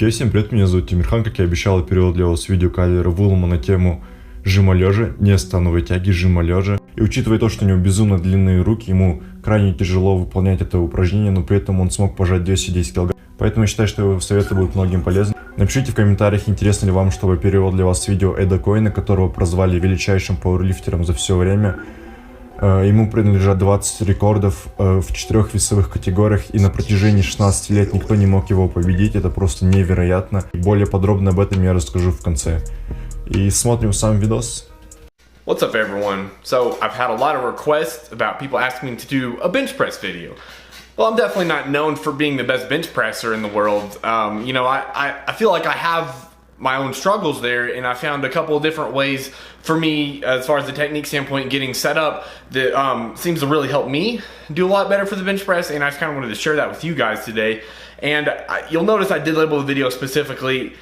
Окей, всем привет, меня зовут Тимирхан, как я обещал, я перевел для вас видео Кайлера Вулама на тему жима лежа, не становой тяги, жима лежа. И учитывая то, что у него безумно длинные руки, ему крайне тяжело выполнять это упражнение, но при этом он смог пожать 210 кг. Поэтому я считаю, что его советы будут многим полезны. Напишите в комментариях, интересно ли вам, чтобы я перевел для вас видео Эда Коина, которого прозвали величайшим пауэрлифтером за все время. Ему принадлежат 20 рекордов в 4 весовых категориях, и на протяжении 16 лет никто не мог его победить. Это просто невероятно. Более подробно об этом я расскажу в конце. И смотрим сам видос. What's up, everyone? So I've had a lot of requests about people asking me to do a bench press video. Well, I'm definitely not known for being the best bench presser in the world. You know, I feel like I have my own struggles there, and I found a couple of different ways for me, as far as the technique standpoint, getting set up that seems to really help me do a lot better for the bench press, and I just kind of wanted to share that with you guys today. And you'll notice I did label the video specifically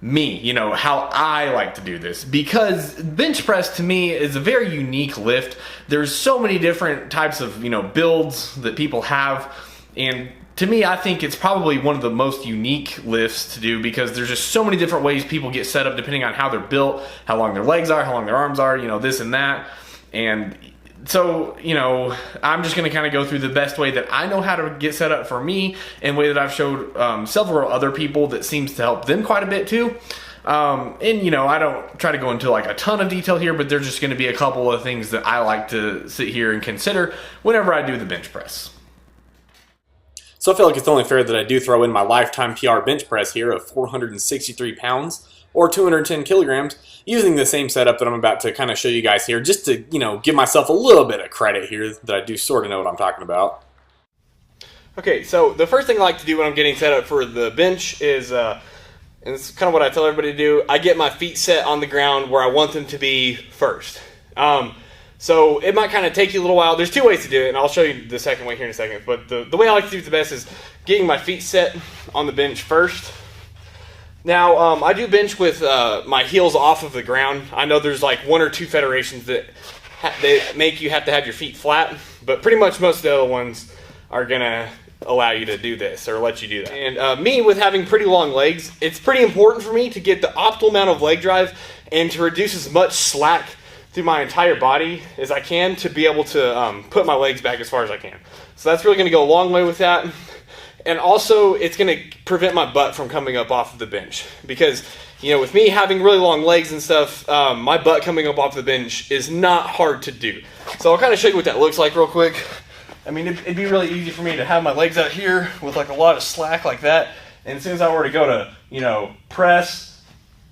me, you know, how I like to do this, because bench press to me is a very unique lift. There's so many different types of, you know, builds that people have, and to me, I think it's probably one of the most unique lifts to do, because there's just so many different ways people get set up depending on how they're built, how long their legs are, how long their arms are, you know, this and that. And so, you know, I'm just going to kind of go through the best way that I know how to get set up for me, and way that I've showed several other people that seems to help them quite a bit too. And, you know, I don't try to go into like a ton of detail here, but there's just going to be a couple of things that I like to sit here and consider whenever I do the bench press. So I feel like it's only fair that I do throw in my lifetime PR bench press here of 463 pounds or 210 kilograms using the same setup that I'm about to kind of show you guys here, just to, you know, give myself a little bit of credit here that I do sort of know what I'm talking about. Okay, so the first thing I like to do when I'm getting set up for the bench is, and it's kind of what I tell everybody to do, I get my feet set on the ground where I want them to be first. So it might kind of take you a little while. There's two ways to do it, and I'll show you the second way here in a second. But the way I like to do it the best is getting my feet set on the bench first. Now, I do bench with my heels off of the ground. I know there's like one or two federations that they make you have to have your feet flat, but pretty much most of the other ones are going to allow you to do this or let you do that. And me, with having pretty long legs, it's pretty important for me to get the optimal amount of leg drive and to reduce as much slack through my entire body as I can to be able to put my legs back as far as I can. So that's really going to go a long way with that. And also, it's going to prevent my butt from coming up off of the bench, because, you know, with me having really long legs and stuff, my butt coming up off the bench is not hard to do. So I'll kind of show you what that looks like real quick. I mean, it'd be really easy for me to have my legs out here with like a lot of slack like that, and as soon as I were to go to, you know, press,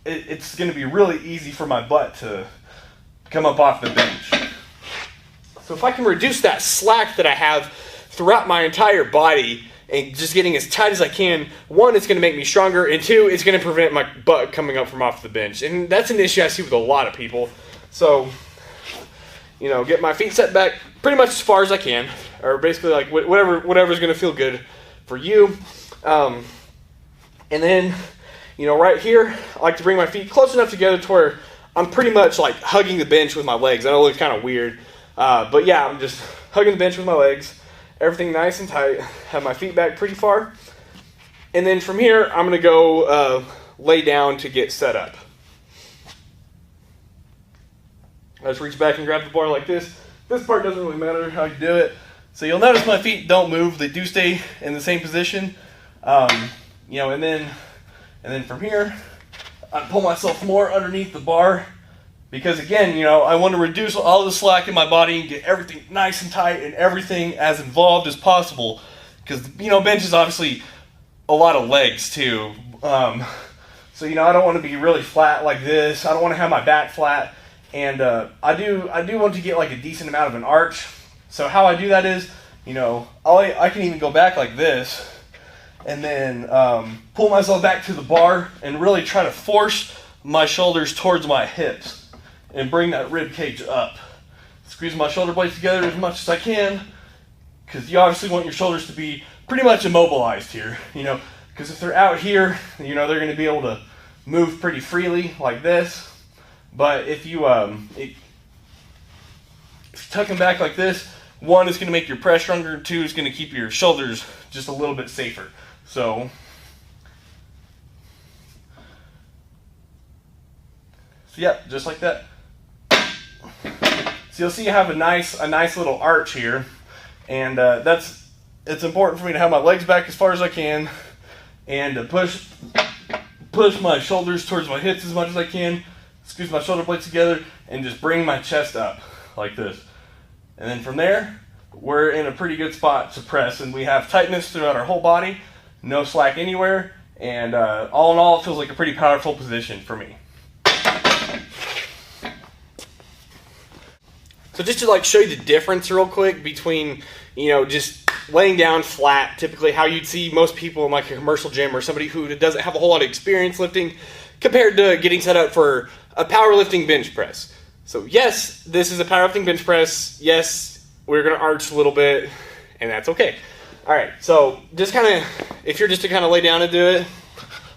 it's going to be really easy for my butt to come up off the bench. So if I can reduce that slack that I have throughout my entire body and just getting as tight as I can, one, it's going to make me stronger, and two, it's going to prevent my butt coming up from off the bench. And that's an issue I see with a lot of people. So, you know, get my feet set back pretty much as far as I can, or basically like whatever's going to feel good for you. And then, you know, right here, I like to bring my feet close enough together to where I'm pretty much like hugging the bench with my legs. I know it looks kind of weird, but yeah, I'm just hugging the bench with my legs. Everything nice and tight. Have my feet back pretty far. And then from here, I'm going to go lay down to get set up. I just reach back and grab the bar like this. This part doesn't really matter how you do it. So you'll notice my feet don't move. They do stay in the same position. You know, and then from here, I pull myself more underneath the bar, because again, you know, I want to reduce all the slack in my body and get everything nice and tight and everything as involved as possible, because, you know, bench is obviously a lot of legs too. So, you know, I don't want to be really flat like this. I don't want to have my back flat, and I do want to get like a decent amount of an arch. So how I do that is, you know, I can even go back like this, and then pull myself back to the bar and really try to force my shoulders towards my hips and bring that rib cage up. Squeeze my shoulder blades together as much as I can, because you obviously want your shoulders to be pretty much immobilized here, you know, because if they're out here, you know, they're going to be able to move pretty freely like this. But if you tuck them back like this, one, it's going to make your press stronger. Two, it's going to keep your shoulders just a little bit safer. So So yeah, just like that. So you'll see I have a nice little arch here, and it's important for me to have my legs back as far as I can, and to push my shoulders towards my hips as much as I can, squeeze my shoulder blades together, and just bring my chest up like this. And then from there, we're in a pretty good spot to press, and we have tightness throughout our whole body, no slack anywhere, and all in all, it feels like a pretty powerful position for me. So just to like show you the difference real quick between, you know, just laying down flat, typically how you'd see most people in like a commercial gym or somebody who doesn't have a whole lot of experience lifting, compared to getting set up for a powerlifting bench press. So yes, this is a powerlifting bench press. Yes, we're gonna arch a little bit, and that's okay. All right, so just kind of, if you're just to kind of lay down and do it,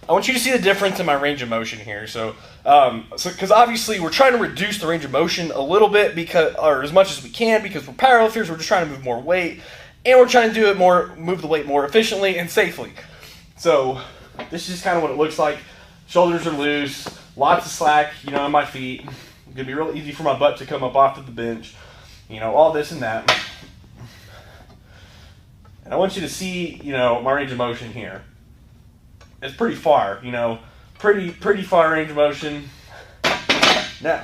I want you to see the difference in my range of motion here. So, because obviously we're trying to reduce the range of motion a little bit, or as much as we can, because we're powerlifters. We're just trying to move more weight, and we're trying to do it move the weight more efficiently and safely. So this is kind of what it looks like. Shoulders are loose, lots of slack, you know, in my feet. It's gonna be real easy for my butt to come up off of the bench, you know, all this and that. And I want you to see, you know, my range of motion here. It's pretty far, you know, pretty far range of motion. Now,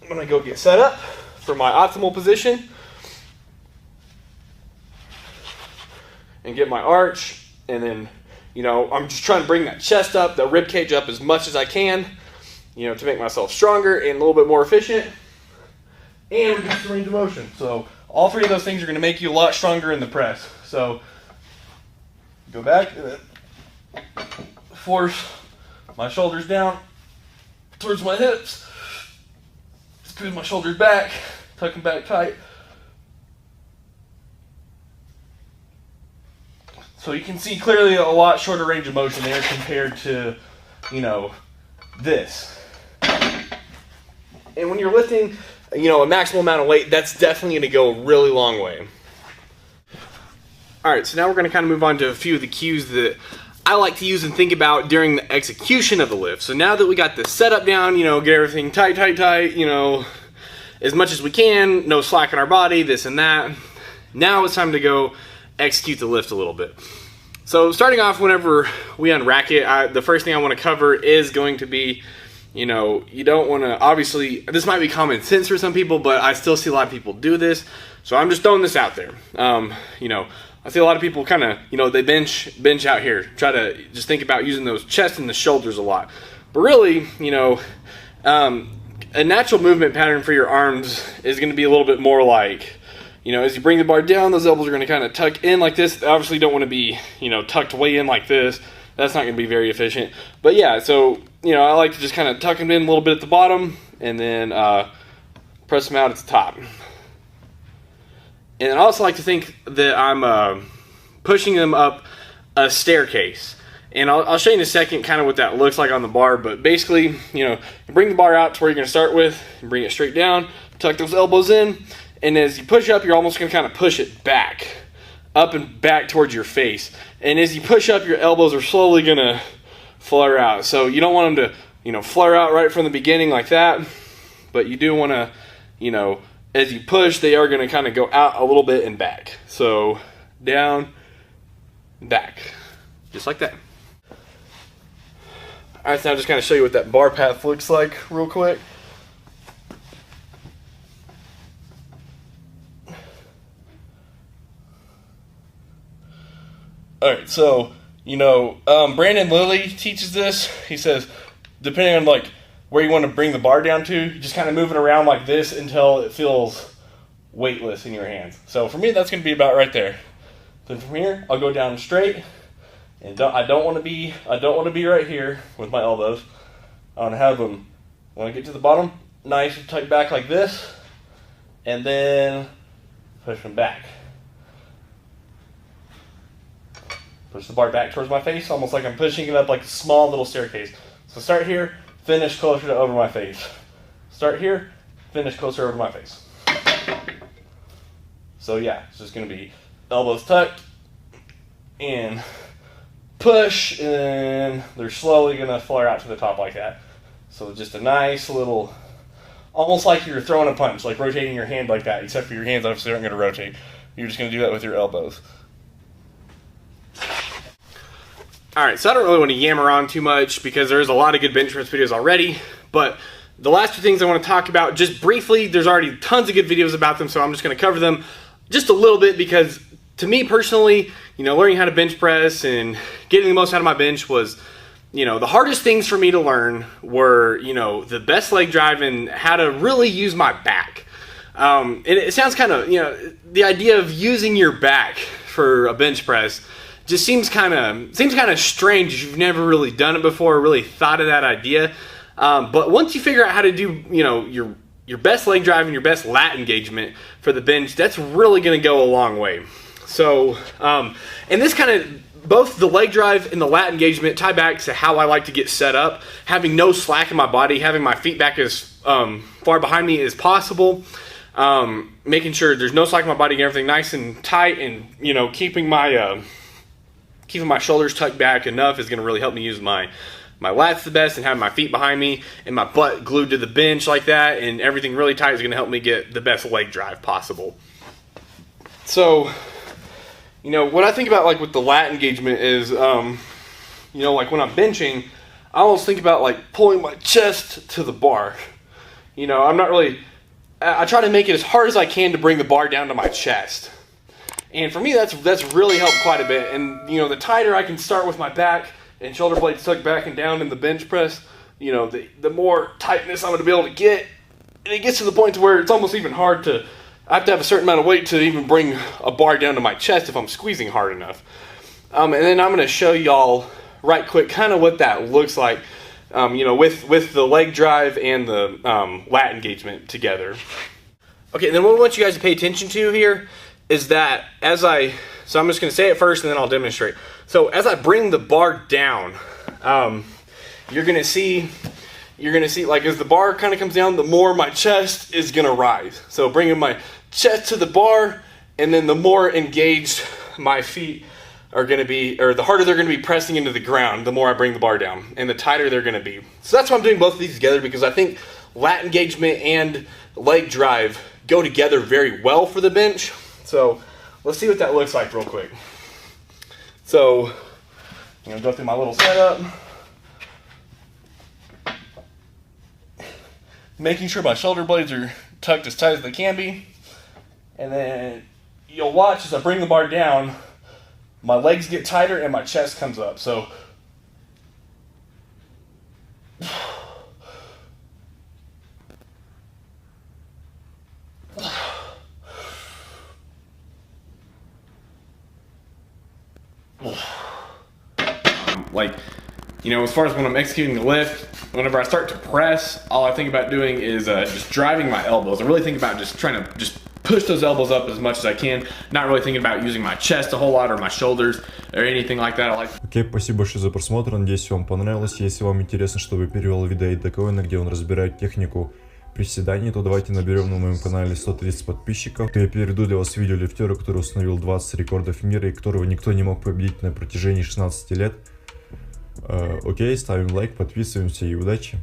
I'm gonna go get set up for my optimal position and get my arch, and then, you know, I'm just trying to bring that chest up, the rib cage up as much as I can, you know, to make myself stronger and a little bit more efficient and reduce the range of motion. So all three of those things are going to make you a lot stronger in the press. So go back, force my shoulders down towards my hips, squeeze my shoulders back, tuck them back tight. So you can see clearly a lot shorter range of motion there compared to, you know, this. And when you're lifting, you know, a maximal amount of weight, that's definitely going to go a really long way. All right, so now we're going to kind of move on to a few of the cues that I like to use and think about during the execution of the lift. So now that we got the setup down, you know, get everything tight, you know, as much as we can, no slack in our body, this and that. Now it's time to go execute the lift a little bit. So starting off, whenever we unrack it, the first thing I want to cover is going to be, you know, you don't want to, obviously, this might be common sense for some people, but I still see a lot of people do this. So I'm just throwing this out there. You know, I see a lot of people kind of, you know, they bench out here, try to just think about using those chest and the shoulders a lot. But really, you know, a natural movement pattern for your arms is going to be a little bit more like, you know, as you bring the bar down, those elbows are going to kind of tuck in like this. They obviously don't want to be, you know, tucked way in like this. That's not going to be very efficient. But yeah, so, you know, I like to just kind of tuck them in a little bit at the bottom and then press them out at the top. And I also like to think that I'm pushing them up a staircase. And I'll show you in a second kind of what that looks like on the bar. But basically, you know, you bring the bar out to where you're going to start with, and bring it straight down, tuck those elbows in. And as you push up, you're almost going to kind of push it back, up and back towards your face. And as you push up, your elbows are slowly going to flare out. So you don't want them to, you know, flare out right from the beginning like that. But you do want to, you know, as you push, they are going to kind of go out a little bit and back. So down, back, just like that. All right, so now I'll just kind of show you what that bar path looks like real quick. All right, so, you know, Brandon Lilly teaches this. He says, depending on, like, where you want to bring the bar down to, you just kind of move it around like this until it feels weightless in your hands. So for me, that's going to be about right there. Then from here, I'll go down straight, and I don't want to be right here with my elbows. I want to have them, when I get to the bottom, nice and tuck back like this, and then push them back. Push the bar back towards my face, almost like I'm pushing it up like a small little staircase. So start here, finish closer to over my face. Start here, finish closer over my face. So yeah, it's just going to be elbows tucked, and push, and they're slowly going to flare out to the top like that. So just a nice little, almost like you're throwing a punch, like rotating your hand like that, except for your hands obviously aren't going to rotate. You're just going to do that with your elbows. Alright, so I don't really want to yammer on too much because there's a lot of good bench press videos already, but the last two things I want to talk about just briefly, there's already tons of good videos about them, so I'm just going to cover them just a little bit because to me personally, you know, learning how to bench press and getting the most out of my bench was, you know, the hardest things for me to learn were, you know, the best leg drive and how to really use my back. And it sounds kind of, you know, the idea of using your back for a bench press just seems kind of strange if you've never really done it before or really thought of that idea. But once you figure out how to do, you know, your best leg drive and your best lat engagement for the bench, that's really going to go a long way. So, and this kind of, both the leg drive and the lat engagement tie back to how I like to get set up, having no slack in my body, having my feet back as far behind me as possible, making sure there's no slack in my body, get everything nice and tight, and, you know, keeping my shoulders tucked back enough is going to really help me use my lats the best, and having my feet behind me and my butt glued to the bench like that and everything really tight is going to help me get the best leg drive possible. So, you know, what I think about like with the lat engagement is, you know, like when I'm benching, I almost think about like pulling my chest to the bar. You know, I try to make it as hard as I can to bring the bar down to my chest. And for me, that's really helped quite a bit. And, you know, the tighter I can start with my back and shoulder blades tucked back and down in the bench press, you know, the more tightness I'm going to be able to get. And it gets to the point to where it's almost even hard to, I have to have a certain amount of weight to even bring a bar down to my chest if I'm squeezing hard enough. And then I'm going to show y'all right quick kind of what that looks like, you know, with the leg drive and the lat engagement together. Okay, then what I want you guys to pay attention to here is that so I'm just going to say it first and then I'll demonstrate. So as I bring the bar down, you're going to see like as the bar kind of comes down, the more my chest is going to rise. So bringing my chest to the bar, and then the more engaged my feet are going to be, or the harder they're going to be pressing into the ground, the more I bring the bar down, and the tighter they're going to be. So that's why I'm doing both of these together, because I think lat engagement and leg drive go together very well for the bench. So let's see what that looks like real quick. So I'm going to go through my little setup. Making sure my shoulder blades are tucked as tight as they can be. And then you'll watch as I bring the bar down, my legs get tighter and my chest comes up. So like, you know, as far as when I'm executing the lift, whenever I start to press, all I think about doing is just driving my elbows. I really think about just trying to just push those elbows up as much as I can, not really thinking about using my chest a whole lot or my shoulders or anything like that. Окей, спасибо большое за просмотр, надеюсь, вам понравилось. Если вам интересно, чтобы я перевел видео ДКОина, где он разбирает технику приседаний, то давайте наберем на моем канале 130 подписчиков. Я переведу для вас видео лифтера, который установил 20 рекордов мира и которого никто не мог победить на протяжении 16 лет. Окей, ставим лайк, подписываемся и удачи!